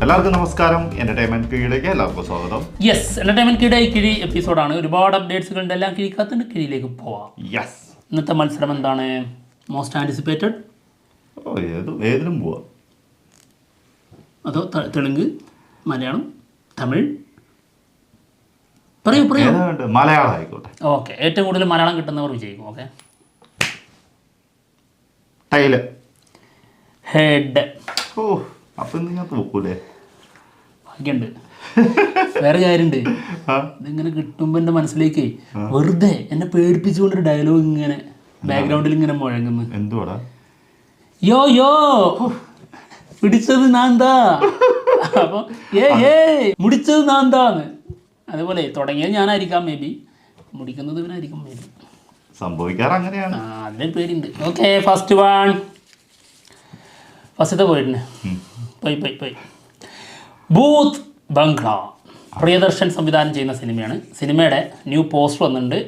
എല്ലാവർക്കും നമസ്കാരം. എന്റർടൈൻമെന്റ് കീഴിലേക്ക് എല്ലാവർക്കും സ്വാഗതം. യെസ്, എന്റർടൈൻമെന്റ് കീഴ് കിഴി എപ്പിസോഡാണ്. ഒരുപാട് അപ്ഡേറ്റ്സുകളുണ്ട്. എല്ലാം കിഴിക്കാത്തതിന്റെ കീഴിലേക്ക് പോവാം. യെസ്, ഇന്നത്തെ മത്സരം എന്താണ്? മോസ്റ്റ് ആൻറ്റിസിപ്പേറ്റഡ് ഏതിലും പോവാം. അതോ തെലുങ്ക്, മലയാളം, തമിഴ്? പറയൂ. മലയാളം ആയിക്കോട്ടെ. ഓക്കെ, ഏറ്റവും കൂടുതൽ മലയാളം കിട്ടുന്നവർ വിജയിക്കും. ഓക്കെ. ടൈല്. ഹെഡ്. ഓ, അപ്പൊ നിങ്ങൾ നോക്കൂലേ? ഭാഗ്യമുണ്ട്. വേറെ കാര്യമുണ്ട്. ഇതിങ്ങനെ കിട്ടുമ്പോൾ എൻ്റെ മനസ്സിലേക്ക് വെറുതെ എന്നെ പേടിപ്പിച്ചുകൊണ്ടൊരു ഡയലോഗ് ഇങ്ങനെ ബാക്ക്ഗ്രൗണ്ടിൽ ഇങ്ങനെ മുഴങ്ങുന്നു. എന്തുവാടാ? യോ യോ പിടിച്ചത് നാന്താ. അപ്പോൾ മുടിച്ചത് നാന്താന്ന്. അതുപോലെ തുടങ്ങിയത് ഞാനായിരിക്കാം, മേ ബി മുടിക്കുന്നത് ഇവനായിരിക്കും, മേ ബി. സംഭവിക്കാറ് അങ്ങനെയാണ്. അതിനൊരു പേരുണ്ട്. ഓക്കെ, ഫസ്റ്റത്തെ പോയിട്ടുണ്ട്. പോയി ഭൂത് ബംഗ്ല. പ്രിയദർശൻ സംവിധാനം ചെയ്യുന്ന സിനിമയാണ്. സിനിമയുടെ ന്യൂ പോസ്റ്റർ വന്നിട്ടുണ്ട്.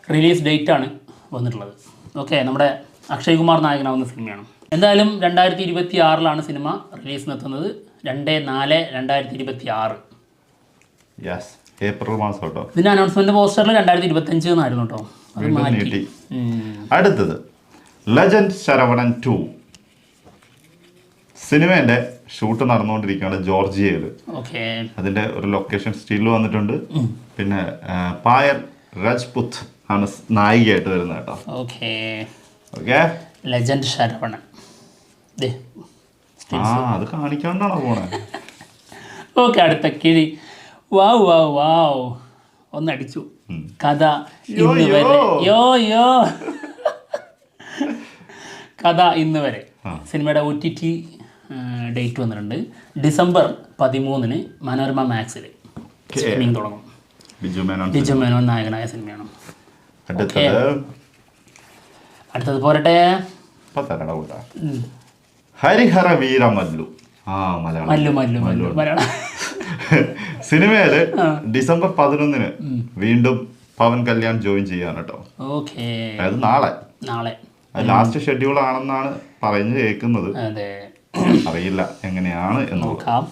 റിലീസ് ഡേറ്റാണ് വന്നിട്ടുള്ളത്. ഓക്കെ, നമ്മുടെ അക്ഷയ് കുമാർ നായകനാവുന്ന സിനിമയാണ്. എന്തായാലും 2026 സിനിമ റിലീസിനെത്തുന്നത്. 2/4/2026. യെസ്, ഏപ്രിൽ മാസം കേട്ടോ. ഇതിൻ്റെ അനൗൺസ്മെൻറ്റ് പോസ്റ്ററിൽ 2025 എന്നായിരുന്നു കേട്ടോ. അത് മാറ്റി. അടുത്തത് ലെജൻഡ് ശരവണൻ 2. സിനിമേന്റെ ഷൂട്ട് നടന്നുകൊണ്ടിരിക്കുകയാണ് ജോർജിയയിൽ. ഓക്കെ, അതിന്റെ ഒരു ലൊക്കേഷൻ സ്റ്റിൽ വന്നിട്ടുണ്ട്. പിന്നെ പായൽ രാജ്പുത് ആണ് നായികയായിട്ട് വരുന്നത് കേട്ടോ. Okay, legend Saravanan. അത് കാണിക്കാണ്ടാണോ പോണേ? ഓക്കെ, അടുത്ത കിഴി. വാവ് ഒന്നടിച്ചു. കഥ ഇന്ന് വരെ. കഥ ഇന്ന് വരെ സിനിമയുടെ OTT ഡേറ്റ് വന്നിട്ടുണ്ട്. ഡിസംബർ 13 മനോരമ മാക്സിൽ സ്ട്രീമിംഗ് തുടങ്ങും. ബിജു മേനോൻ നായകനായ സിനിമയാണ്. അടുത്തത് പോരട്ടെ. ഹരിഹര വീരമല്ലു. മല്ലു. സിനിമയില് ഡിസംബർ 11 വീണ്ടും പവൻ കല്യാൺ ജോയിൻ ചെയ്യാൻ കേട്ടോ. ഓക്കെ, അതായത് നാളെ ലാസ്റ്റ് ഷെഡ്യൂൾ ആണെന്നാണ് പറഞ്ഞു കേൾക്കുന്നത്. അറിയില്ല എങ്ങനെയാണ് എന്ന് നോക്കാം.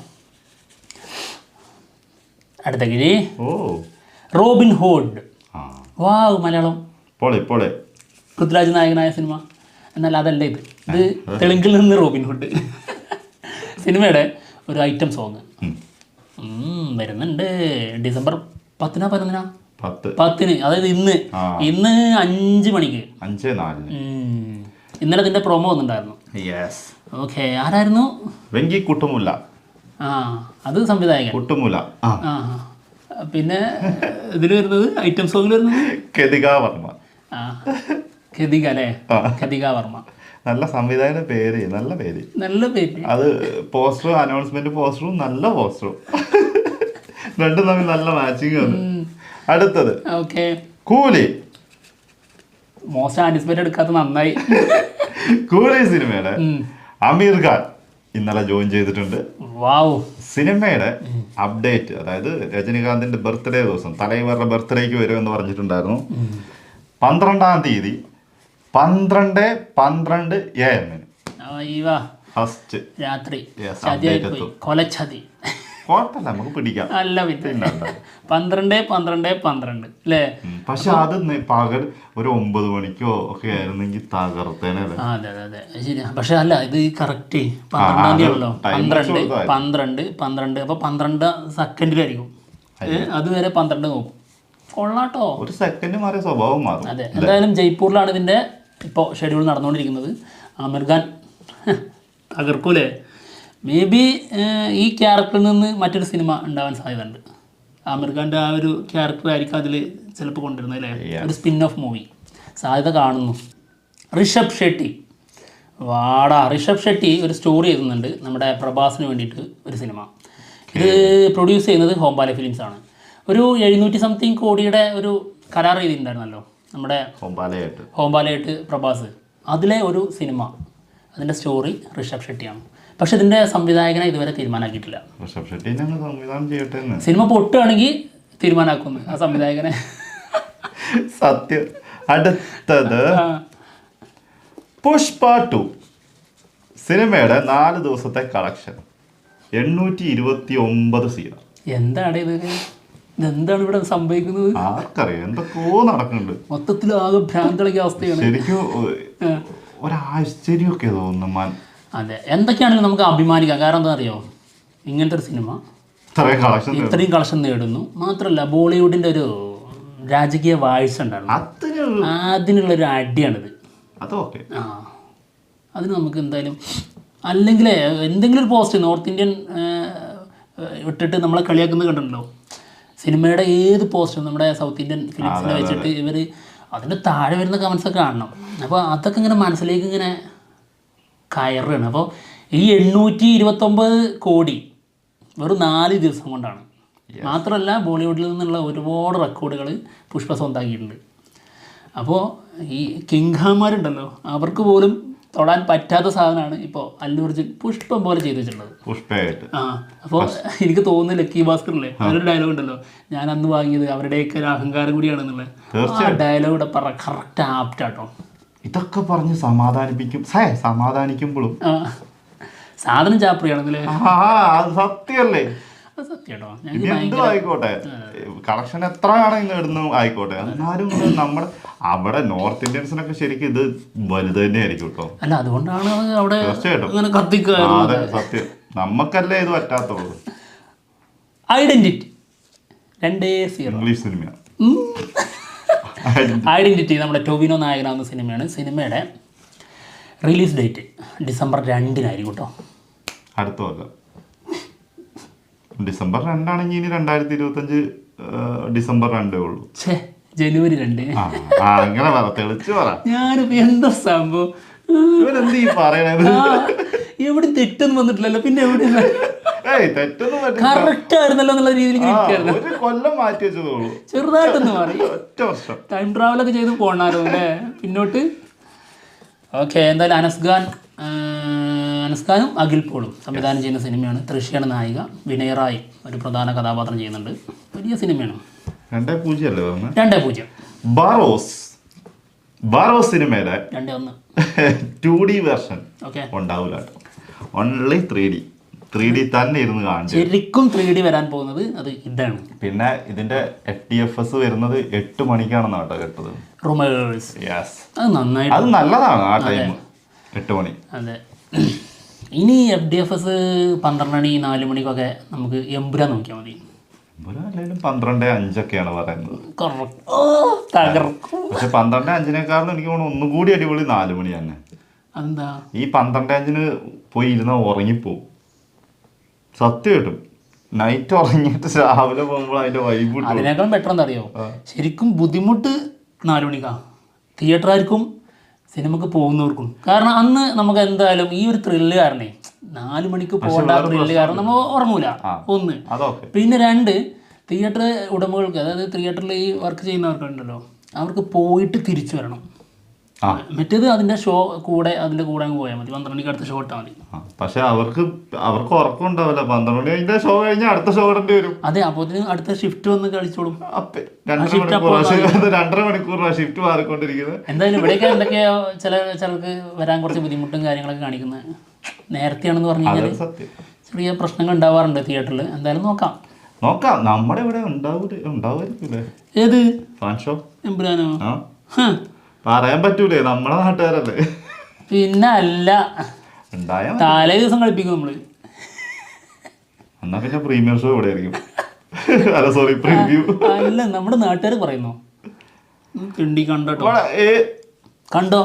അടുത്ത കിഴി. Robin Hood. വാവ്, മലയാളം. പോളെ പൃഥ്വിരാജ് നായകനായ സിനിമ. എന്നാൽ അതല്ല ഇത് തെലുങ്കിൽ നിന്ന് റോബിൻ ഹുഡ്. സിനിമയുടെ ഒരു ഐറ്റം സോങ് വരുന്നുണ്ട് ഡിസംബർ 10 അതായത് ഇന്ന് 5 മണിക്ക് 5:04 ഇന്നലെ ഇതിന്റെ പ്രൊമോ വന്നിട്ടുണ്ടായിരുന്നു. ഓക്കെ, ആരായിരുന്നു? വെങ്കി കുട്ടുമുല്ല. അത് സംവിധായകൻ കുട്ടുമുല്ല. പിന്നെ ഇതിൽ വരുന്നത് ഐറ്റം സോങ്ങിൽ വരുന്നത് കെതിക വർമ്മ. കെതിക അല്ലേ? കെതിക വർമ്മ. നല്ല സംവിധായകന്റെ പേര്, നല്ല പേര്. അത് പോസ്റ്ററും അനൗൺസ്മെന്റ് പോസ്റ്ററും നല്ല പോസ്റ്ററും രണ്ടും തമ്മിൽ നല്ല മാച്ചിങ് ആണ്. അടുത്തത് കൂലി. മോസ്റ്റ് ആന്റിസിപ്പേറ്റ് എടുക്കാത്ത നന്നായി. കൂലി സിനിമയുടെ അമീർ ഖാൻ ഇന്നലെ ജോയിൻ ചെയ്തിട്ടുണ്ട്. സിനിമയുടെ അപ്ഡേറ്റ്, അതായത് രജനികാന്തിന്റെ ബർത്ത്ഡേ ദിവസം തലൈവരുടെ ബർത്ത്ഡേക്ക് വരുമെന്ന് പറഞ്ഞിട്ടുണ്ടായിരുന്നു. 12-ാം തീയതി 12 AM ഫസ്റ്റ് രാത്രി. കുഴപ്പമില്ല, നമുക്ക് പിടിക്കാം. അല്ല, 12 അല്ലേ? പക്ഷെ അത് പകൽ ഒരു 9 മണിക്കോ ഒക്കെ ആയിരുന്നെങ്കിൽ തകർത്തേനല്ലേ. അതെ ശരിയാ. പക്ഷെ അല്ല, ഇത് കറക്റ്റ് 12-ാം തീയതി ആണല്ലോ. 12 അപ്പൊ 12 സെക്കൻഡിലായിരിക്കും. അതുവരെ 12 നോക്കും. കൊള്ളാട്ടോ, ഒരു സെക്കൻഡ് മാറിയ സ്വഭാവം മാറും. അതെ. എന്തായാലും ജയ്പൂരിലാണ് ഇതിന്റെ ഇപ്പോൾ ഷെഡ്യൂൾ നടന്നുകൊണ്ടിരിക്കുന്നത്. ആമിർ ഖാൻ തകർക്കൂലേ? മേ ബി ഈ ക്യാരക്ടറിൽ നിന്ന് മറ്റൊരു സിനിമ ഉണ്ടാവാൻ സാധ്യതയുണ്ട്. ആമിർ ഖാൻ്റെ ആ ഒരു ക്യാരക്ടറായിരിക്കും അതിൽ ചിലപ്പോൾ കൊണ്ടുവരുന്നത് അല്ലേ? ഒരു സ്പിൻ ഓഫ് മൂവി സാധ്യത കാണുന്നു. ഋഷഭ് ഷെട്ടി ഒരു സ്റ്റോറി എഴുതുന്നുണ്ട് നമ്മുടെ പ്രഭാസിന് വേണ്ടിയിട്ട് ഒരു സിനിമ. ഇത് പ്രൊഡ്യൂസ് ചെയ്യുന്നത് ഹോംബാലെ ഫിലിംസ് ആണ്. ഒരു 700 കോടിയുടെ ഒരു കരാർ ചെയ്തിട്ടുണ്ടായിരുന്നല്ലോ നമ്മുടെ ഹോംബാലയായിട്ട് പ്രഭാസ്. അതിലെ ഒരു സിനിമ, അതിൻ്റെ സ്റ്റോറി ഋഷഭ് ഷെട്ടിയാണ്. പക്ഷെ ഇതിൻ്റെ സംവിധായകനെ ഇതുവരെ തീരുമാനമാക്കിയിട്ടില്ല. സിനിമ പൊട്ടുകയാണെങ്കിൽ തീരുമാനമാക്കുന്നു ആ സംവിധായകനെ. സത്യം. അടുത്തത് പുഷ്പ 2 സിനിമയുടെ 4 ദിവസത്തെ കളക്ഷൻ 829 CR. എന്താണ് ഇതെന്താണ് ഇവിടെ സംഭവിക്കുന്നത്? ആർക്കറിയാം, എന്തൊക്കെയോ നടക്കുന്നുണ്ട്. മൊത്തത്തിൽ ആകെ ഭ്രാന്തളിക്ക അവസ്ഥയാണ്. ശരിക്കും ഒരാശ്ചര്യമൊക്കെ തോന്നുന്നു. അതെ, എന്തൊക്കെയാണെങ്കിലും നമുക്ക് അഭിമാനിക്കാം. കാരണം എന്താ അറിയോ, ഇങ്ങനത്തെ ഒരു സിനിമ ഇത്രയും കളക്ഷൻ നേടുന്നു. മാത്രമല്ല ബോളിവുഡിന്റെ ഒരു രാജകീയ വാഴ്ച ഉണ്ടായിരുന്നു, അതിനുള്ളൊരു അടിയാണിത്. ആ, അതിന് നമുക്ക് എന്തായാലും അല്ലെങ്കിൽ എന്തെങ്കിലും ഒരു പോസ്റ്റ് നോർത്ത് ഇന്ത്യൻ ഇട്ടിട്ട് നമ്മളെ കളിയാക്കുന്നത് കണ്ടിട്ടുണ്ടോ? സിനിമയുടെ ഏത് പോസ്റ്റും നമ്മുടെ സൗത്ത് ഇന്ത്യൻ ഫിലിംസിനെ വെച്ചിട്ട് ഇവർ അതിൻ്റെ താഴെ വരുന്ന കമൻസൊക്കെ കാണണം. അപ്പോൾ അതൊക്കെ ഇങ്ങനെ മനസ്സിലേക്ക് ഇങ്ങനെ കയറുകയാണ്. അപ്പോൾ ഈ 829 കോടി വെറും 4 ദിവസം കൊണ്ടാണ്. മാത്രമല്ല ബോളിവുഡിൽ നിന്നുള്ള ഒരുപാട് റെക്കോർഡുകൾ പുഷ്പ സ്വന്തമാക്കിയിട്ടുണ്ട്. അപ്പോൾ ഈ കിങ്ഹാന്മാരുണ്ടല്ലോ, അവർക്ക് പോലും തൊടാൻ പറ്റാത്ത സാധനമാണ് ഇപ്പോൾ അല്ലു അർജുൻ പുഷ്പം പോലെ ചെയ്തു വെച്ചിട്ടുള്ളത്. പുഷ്പയായിട്ട്. ആ, അപ്പോൾ എനിക്ക് തോന്നുന്നു ലക്കി ഭാസ്കറില്ലേ, അതിലൊരു ഡയലോഗ് ഉണ്ടല്ലോ, ഞാൻ അന്ന് വാങ്ങിയത് അവരുടെയൊക്കെ ഒരു അഹങ്കാരം കൂടിയാണെന്നുള്ളത്. ആ ഡയലോഗ് ഇവിടെ കറക്റ്റ് ആപ്റ്റാട്ടോ. ഇതൊക്കെ പറഞ്ഞ് സമാധാനിക്കുമ്പോഴും സാധനം ചാപ്രിയാണെന്നല്ലേ? സത്യല്ലേ? സത്യട്ടോ. എന്തും ആയിക്കോട്ടെ, കളക്ഷൻ എത്ര ആണെങ്കിൽ ഇടുന്നു ആയിക്കോട്ടെ, എന്നാലും നമ്മുടെ അവിടെ നോർത്ത് ഇന്ത്യൻസിനൊക്കെ ശരിക്കും ഇത് വലുത് തന്നെ ആയിരിക്കും കേട്ടോ. അല്ല, അതുകൊണ്ടാണ് അവിടെ തീർച്ചയായിട്ടും. സത്യം, നമുക്കല്ലേ ഇത് പറ്റാത്തുള്ളൂ. Identity English cinema. ഐഡന്റിറ്റി നമ്മുടെ ടോവിനോ നായകനാവുന്ന സിനിമയാണ്. സിനിമയുടെ റിലീസ് ഡേറ്റ് ഡിസംബർ 2-നായിരിക്കും കേട്ടോ. അടുത്ത കൊല്ലം ഡിസംബർ 2 ഇനി 2025 ഡിസംബർ 2 ഉള്ളൂ. ജനുവരി 2. അങ്ങനെ പറ, തെളിച്ച് പറ. ഞാനിപ്പോ എന്താ സംഭവം, ഇവരെന്ത് ഈ പറയണത്? എവിടെ തെറ്റൊന്നും വന്നിട്ടില്ലല്ലോ, പിന്നെ എവിടെ കറക്റ്റ് ആയിരുന്നല്ലോ എന്നുള്ള രീതിയിൽ ഒരു കൊല്ലം മാറ്റി വെച്ചതോളൂ, ചെറുതായിട്ടൊന്ന് മാറി. ടൈം ട്രാവലൊക്കെ ചെയ്ത് പോണാരോ അല്ലേ പിന്നോട്ട്. ഓക്കെ, എന്തായാലും അനസ്ഖാനും അഖിൽ പോളും സംവിധാനം ചെയ്യുന്ന സിനിമയാണ്. തൃശ്യാണ് നായിക, വിനയ് റായ് ഒരു പ്രധാന കഥാപാത്രം ചെയ്യുന്നുണ്ട്. വലിയ സിനിമയാണ്. 2-0 ബാറോസ് സിനിമയുടെ 2-1 2D വെർഷൻ ഉണ്ടാവില്ല, ഓൺലി 3D തന്നെ ഇരുന്ന് കാണും. ശരിക്കും 3D വരാൻ പോകുന്നത് അത് ഇതാണ്. പിന്നെ ഇതിന്റെ FTFS വരുന്നത് 8 മണിക്കാണെന്ന് കേട്ടോ കേട്ടത്. അത് നല്ലതാണ് ആ ടൈം, 8 മണി. അതെ, ഇനി FDFS 12 മണി 4 മണിക്കൊക്കെ നമുക്ക് എമ്പുരാൻ നോക്കിയാൽ മതി. 12:05 പറയുന്നത്. പക്ഷെ 12:05 എനിക്ക് തോന്നുന്നു ഒന്നും കൂടി അടിപൊളി 4 മണി തന്നെ. എന്താ ഈ 12:05 പോയി ഇരുന്ന ഉറങ്ങിപ്പോവും, സത്യം കിട്ടും. നൈറ്റ് ഉറങ്ങിയിട്ട് രാവിലെ പോകുമ്പോൾ അതിന്റെ വൈബ്. അതിനേക്കാളും ബെറ്റർ എന്താ അറിയോ, ശരിക്കും ബുദ്ധിമുട്ട് 4 മണിക്കാ തിയേറ്ററാർക്കും സിനിമക്ക് പോകുന്നവർക്കും. കാരണം അന്ന് നമുക്ക് എന്തായാലും ഈ ഒരു ത്രില്ല് കാരണേ 4 മണിക്ക് പോകേണ്ട ത്രില്ല് കാരണം നമ്മൾ ഉറങ്ങൂല. 1. പിന്നെ 2, തിയേറ്റർ ഉടമകൾക്ക്, അതായത് തിയേറ്ററിൽ ഈ വർക്ക് ചെയ്യുന്നവർക്കുണ്ടല്ലോ, അവർക്ക് പോയിട്ട് തിരിച്ചു വരണം. മറ്റേത് അതിന്റെ ഷോ അതിന്റെ കൂടെ അങ്ങ് പോയാൽ മതി. 12 മണിക്ക് അടുത്ത ഷോ ഇട്ടാൽ മതി. പക്ഷെ അവർക്ക് ഉറക്കം ഉണ്ടാവില്ല. 12 മണി കഴിഞ്ഞ ഷോ കഴിഞ്ഞാൽ അടുത്ത ഷോ ഇടേണ്ടി വരും. അതെ, അപ്പൊ അടുത്ത ഷിഫ്റ്റ് വന്ന് കളിച്ചോളും. 2.5 മണിക്കൂർ ഷിഫ്റ്റ് മാറിക്കൊണ്ടിരിക്കുന്നത്. എന്തായാലും ഇവിടെയൊക്കെ എന്തൊക്കെയോ ചിലർക്ക് വരാൻ കുറച്ച് ബുദ്ധിമുട്ടും കാര്യങ്ങളൊക്കെ കാണിക്കുന്നത് നേരത്തെയാണെന്ന് പറഞ്ഞു കഴിഞ്ഞാൽ ചെറിയ പ്രശ്നങ്ങൾ ഉണ്ടാവാറുണ്ട് തിയേറ്ററിൽ. എന്തായാലും നോക്കാം. നമ്മുടെ ഇവിടെ ഉണ്ടാവുമായിരിക്കില്ലേ? ഏത് ഫാൻ ഷോ? എമ്പുരാനോ? പറയാൻ പറ്റൂലേ, നമ്മളെ നാട്ടുകാരല്ലേ. പിന്നെ അല്ല, തലേ ദിവസം കളിപ്പിക്കും നമ്മള്. എന്നാ പിന്നെ പ്രീമിയർ ഷോ ഇവിടെ ആയിരിക്കും. അല്ല, നമ്മുടെ നാട്ടുകാർ പറയുന്നു. കണ്ടോ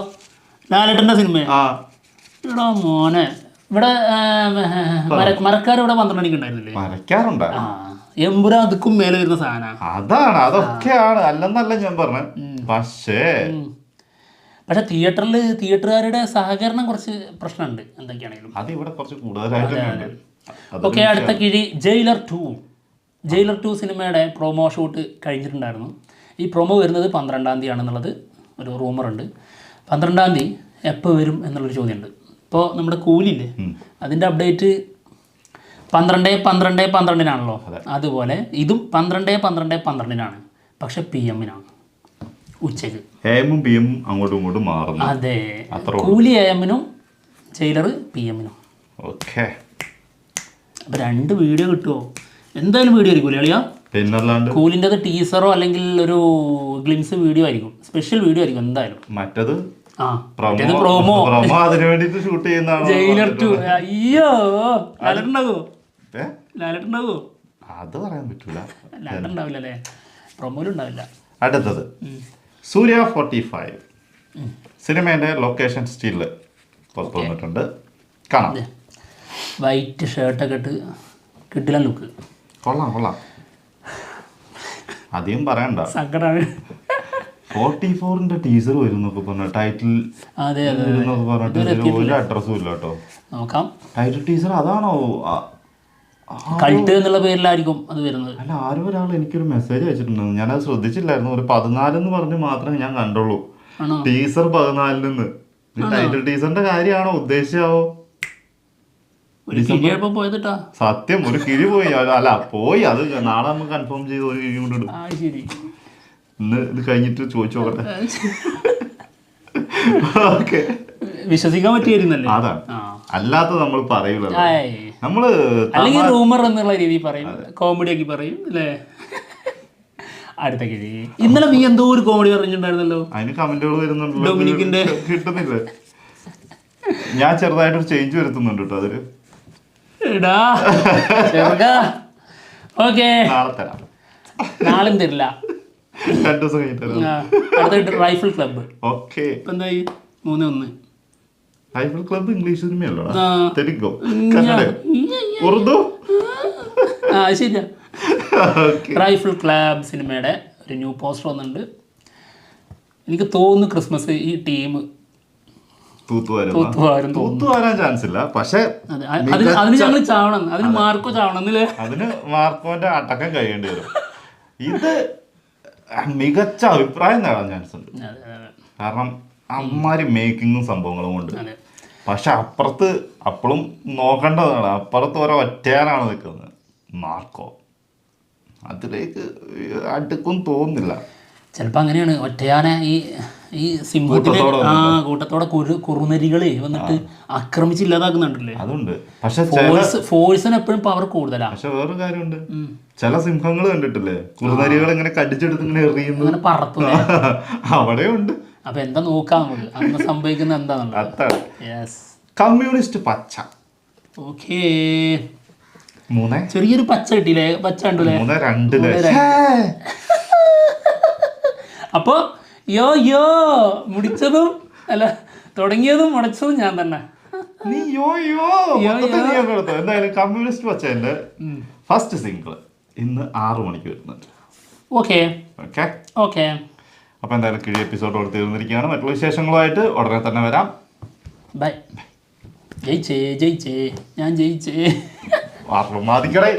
ലാലേട്ടന്റെ സിനിമ? എടാ മോനെ, ഇവിടെ മരക്കാർ ഇവിടെ 12 മണിക്ക് ഉണ്ടായിരുന്നില്ലേ? മരക്കാറുണ്ട്. എമ്പുരാൻ അതുക്കും മേലെ വരുന്ന സാധനം അതാണ്. അതൊക്കെയാണ്, അല്ലെന്നല്ല ഞാൻ പറഞ്ഞത്. പക്ഷേ തിയേറ്ററുകാരുടെ സഹകരണം കുറച്ച് പ്രശ്നമുണ്ട്. എന്തൊക്കെയാണെങ്കിലും അത് ഇവിടെ കുറച്ച് കൂടുതലായിട്ട്. ഓക്കെ, അടുത്ത കിഴി ജയിലർ 2 സിനിമയുടെ പ്രൊമോ ഷൂട്ട് കഴിഞ്ഞിട്ടുണ്ടായിരുന്നു. ഈ പ്രൊമോ വരുന്നത് 12-ാം തീയതി ആണെന്നുള്ളത് ഒരു റൂമറുണ്ട്. 12-ാം തീയതി എപ്പോൾ വരും എന്നുള്ളൊരു ചോദ്യമുണ്ട്. ഇപ്പോൾ നമ്മുടെ കൂലില്ലേ, അതിൻ്റെ അപ്ഡേറ്റ് 12-12-12 അതുപോലെ ഇതും 12-12-12 പക്ഷെ PM-നാണ്, ഉച്ചക്ക്. AM-ഉം PM-ഉം അങ്ങോട്ടും ഇങ്ങോട്ടും മാറുന്നു. അതെ, കൂലി AM-നും ജയിലർ PM-നും. ഓക്കെ, അപ്പോൾ 2 വീഡിയോ കിട്ടുമോ? എന്തായാലും വീഡിയോ ആയിരിക്കും അളിയാ. പിന്നല്ലാണ്ട് കൂലിൻ്റെ അത് ടീസറോ അല്ലെങ്കിൽ ഒരു ഗ്ലിംസ് വീഡിയോ ആയിരിക്കും, സ്പെഷ്യൽ വീഡിയോ ആയിരിക്കും എന്തായാലും. മറ്റേത് പ്രൊമോ അതിന് വേണ്ടിട്ട് ഷൂട്ട് ചെയ്യുന്നതാണ്. ജയിലർ 2. അയ്യോ ലാലേട്ടുണ്ടാവോ? ലാലേട്ടുണ്ടാവോ? അത് പറയാൻ പറ്റൂല. ലാലേട്ടുണ്ടാവില്ല അല്ലേ, പ്രൊമോയിലുണ്ടാവില്ല. അടുത്തത് സൂര്യ 45 സിനിമേന്റെ ലൊക്കേഷൻ സ്റ്റില് പുറത്തു വന്നിട്ടുണ്ട്, കാണാം. വൈറ്റ് ഷർട്ടൊക്കെ ഇട്ട് കിട്ടില്ല ലുക്ക്. കൊള്ളാം. അധികം പറയണ്ട. സങ്കടമാണ്. 44ന്റെ ടീസർ വരുന്നൊക്കെ പറഞ്ഞ ടൈറ്റിൽ പറഞ്ഞിട്ട് ഒരു അഡ്രസ്സും ഇല്ല കേട്ടോ. നോക്കാം. ടൈറ്റിൽ ടീസർ അതാണോ? കൾട്ട് എന്നുള്ള പേരിലായിരിക്കും അത് വരുന്നത്. അല്ല, ആരും ഒരാൾ എനിക്കൊരു മെസ്സേജ് അയച്ചിട്ടുണ്ടായിരുന്നു, ഞാനത് ശ്രദ്ധിച്ചില്ലായിരുന്നു. ഒരു 14 എന്ന് പറഞ്ഞ് മാത്രമേ ഞാൻ കണ്ടുള്ളൂ. ടീസർ 14 ടൈറ്റിൽ ടീസറിന്റെ കാര്യമാണോ ഉദ്ദേശിച്ചാവോ? സത്യം ഒരു കിഴി പോയി. അല്ല പോയി, അത് നാളെ നമുക്ക് കൺഫേം ചെയ്ത് ഒരു കിഴി കൊണ്ടിടും. ഇന്ന് ഇത് കഴിഞ്ഞിട്ട് ചോദിച്ചു നോക്കട്ടെ. ഓക്കെ, വിശ്വസിക്കാൻ പറ്റിയിരുന്നല്ലേ? അതാണ്, അല്ലാത്ത നമ്മൾ പറയൂലോ. നമ്മള് അല്ലെങ്കിൽ റൂമർ എന്നുള്ള രീതി പറയും, കോമഡി ആക്കി പറയും അല്ലേ? അടുത്ത കിഴി. ഇന്നലെ നീ എന്തോ ഒരു കോമഡി പറഞ്ഞിട്ടുണ്ടായിരുന്നല്ലോ, അതിന് കമന്റുകൾ വരുന്നുണ്ടല്ലോ. ഡൊമിനിക്കിന്റെ കിട്ടുന്നില്ല. ഞാൻ ചെറുതായിട്ടൊരു ചേഞ്ച് വരുത്തുന്നുണ്ട് കേട്ടോ അതില്. നാളും തരില്ല, 2 ദിവസം കഴിഞ്ഞിട്ട്. Rifle club. ഓക്കെ, എന്തായി? 3-1. റൈഫിൾ ക്ലബ്ബ് ഇംഗ്ലീഷ് സിനിമയല്ലോ, തെലുങ്കോ കന്നഡ ഉറുദു? ശരിയാ. റൈഫിൾ ക്ലബ് സിനിമയുടെ ഒരു ന്യൂ പോസ്റ്റർ വന്നിട്ടുണ്ട്. എനിക്ക് തോന്നുന്നു ക്രിസ്മസ് ഈ ടീം തൂത്തുവാരാൻ ചാൻസ് ഇല്ല. പക്ഷെ അതിന് ഞങ്ങൾ ചാവണം, അതിന് മാർക്കോ ചാവണം എന്നല്ലേ? അതിന് മാർക്കോന്റെ അടക്കം കഴിയേണ്ടി വരും. ഇത് മികച്ച അഭിപ്രായം നേടാൻ ചാൻസ് ഉണ്ട്, കാരണം അമ്മാരി മേക്കിങ്ങും സംഭവങ്ങളും കൊണ്ട്. പക്ഷെ അപ്പുറത്ത് അപ്പോഴും നോക്കേണ്ടതാണ്, അപ്പുറത്ത് ഓരോ ഒറ്റയാനാണ് നിൽക്കുന്നത് മാർക്കോ. അതിലേക്ക് അടുക്കും തോന്നുന്നില്ല. ചിലപ്പോൾ അങ്ങനെയാണ്, ഒറ്റയാന ഈ സിംഹത്തിലെ കൂട്ടത്തോടെ കുറുനരികളെ വന്നിട്ട് ആക്രമിച്ച് ഇല്ലാതാക്കുന്നുണ്ടല്ലേ? അതുണ്ട്. പക്ഷെ ഫോഴ്സിന് എപ്പോഴും പവർ കൂടുതലാണ്. പക്ഷെ വേറൊരു കാര്യമുണ്ട്, ചില സിംഹങ്ങൾ കണ്ടിട്ടില്ലേ കുറുനരികൾ ഇങ്ങനെ കടിച്ചെടുത്ത് ഇങ്ങനെ എറിയുന്നു, പറത്തുന്നു. അവിടെയുണ്ട്. അപ്പൊ എന്താ നോക്കാം നമുക്ക് അന്ന് സംഭവിക്കുന്നത് എന്താണെന്നുള്ളത്. കമ്മ്യൂണിസ്റ്റ് പച്ച. ഓക്കേ, 3 ചെറിയൊരു പച്ച കിട്ടിയില്ലേ? പച്ച കണ്ടല്ലേ? 3-2. അപ്പൊ യോ മുടിച്ചതും അല്ല തുടങ്ങിയതും മുടച്ചതും ഞാൻ തന്നെ. നീ എന്തായാലും കമ്മ്യൂണിസ്റ്റ് പച്ചന്റെ ഫസ്റ്റ് സിംഗിൾ ഇന്ന് 6 മണിക്ക് വരുന്നുണ്ട്. ഓക്കെ. അപ്പൊ എന്തായാലും കിഴി എപ്പിസോഡ് തീർന്നിരിക്കുകയാണ്. മറ്റുള്ള വിശേഷങ്ങളുമായിട്ട് ഉടനെ തന്നെ വരാം. ബൈ. ജയിച്ചേ ഞാൻ ജയിച്ചേ. മാതിക്കടേ.